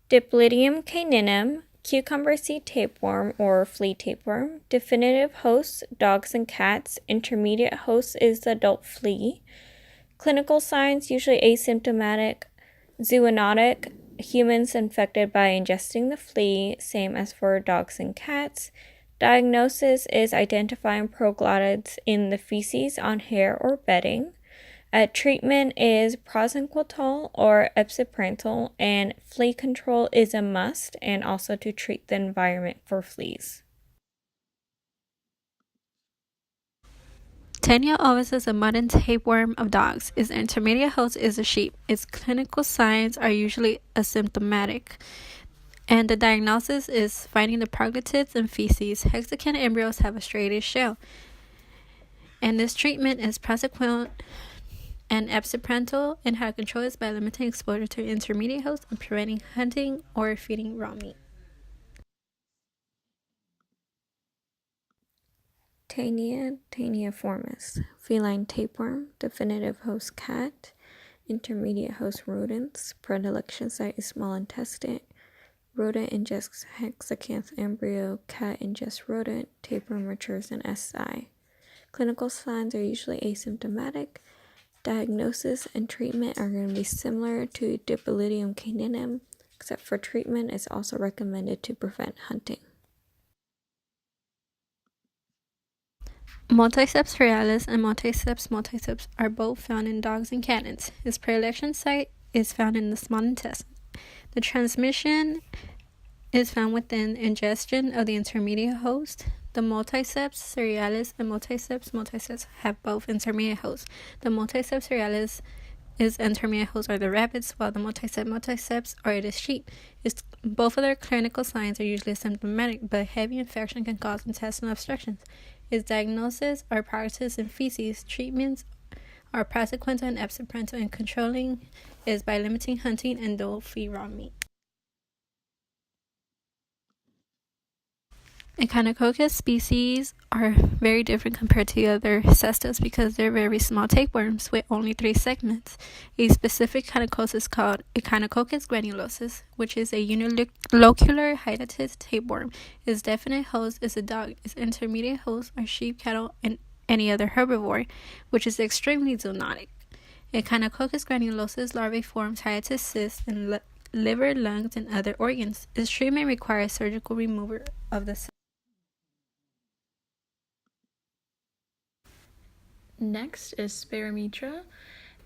Diplodium caninum, cucumber seed tapeworm or flea tapeworm. Definitive hosts, dogs and cats. Intermediate host is the adult flea. Clinical signs, usually asymptomatic. Zoonotic, humans infected by ingesting the flea, same as for dogs and cats. Diagnosis is identifying proglottids in the feces on hair or bedding. Treatment is praziquantel or epsiprantal, and flea control is a must, and also to treat the environment for fleas. Taenia ovis is a modern tapeworm of dogs. Its intermediate host is a sheep. Its clinical signs are usually asymptomatic, and the diagnosis is finding the proglottids in feces. Hexacan embryos have a straightish shell, and this treatment is praziquantel and epsiprantal, and how to control is by limiting exposure to intermediate host and preventing hunting or feeding raw meat. Taenia taeniiformis, feline tapeworm, definitive host cat, intermediate host rodents, predilection site is small intestine, rodent ingests hexacanth embryo, cat ingests rodent, tapeworm matures in SI. Clinical signs are usually asymptomatic. Diagnosis and treatment are going to be similar to Diplodium caninum, except for treatment is also recommended to prevent hunting. Multiceps realis and multiceps are both found in dogs and cats. Its predilection site is found in the small intestine. The transmission is found within ingestion of the intermediate host. The multiceps cerealis and multiceps have both intermediate hosts. The multiceps cerealis is intermediate hosts are the rabbits, while the multiceps are the sheep. Both of their clinical signs are usually symptomatic, but heavy infection can cause intestinal obstructions. Its diagnosis are prognosis in feces. Treatments are praziquantel and epsiprantal, and controlling is by limiting hunting and don't feed raw meat. Echinococcus species are very different compared to the other cestos because they're very small tapeworms with only 3 segments. A specific echinococcus is called Echinococcus granulosus, which is a unilocular hydatid tapeworm. Its definite host is a dog. Its intermediate hosts are sheep, cattle, and any other herbivore, which is extremely zoonotic. Echinococcus granulosus larvae forms hydatid cysts in liver, lungs, and other organs. Its treatment requires surgical removal of the cyst. Next is Spirometra.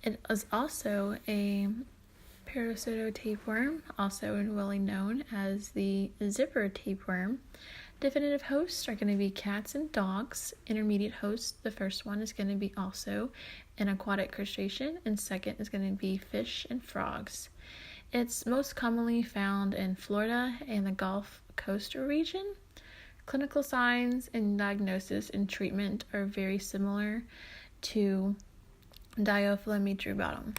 It is also a parasito tapeworm, also really known as the zipper tapeworm. Definitive hosts are going to be cats and dogs. Intermediate hosts, the first one is going to be also an aquatic crustacean, and second is going to be fish and frogs. It's most commonly found in Florida and the Gulf Coast region. Clinical signs and diagnosis and treatment are very similar to Diophylometrium.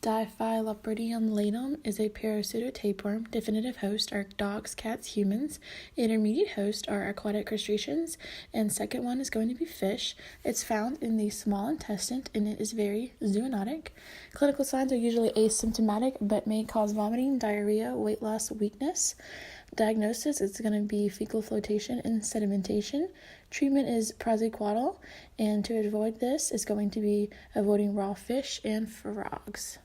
Diphyllopridium latum is a parasito tapeworm. Definitive host are dogs, cats, humans. Intermediate host are aquatic crustaceans, and second one is going to be fish. It's found in the small intestine, and it is very zoonotic. Clinical signs are usually asymptomatic, but may cause vomiting, diarrhea, weight loss, weakness. Diagnosis is going to be fecal flotation and sedimentation. Treatment is praziquantel, and to avoid this is going to be avoiding raw fish and frogs.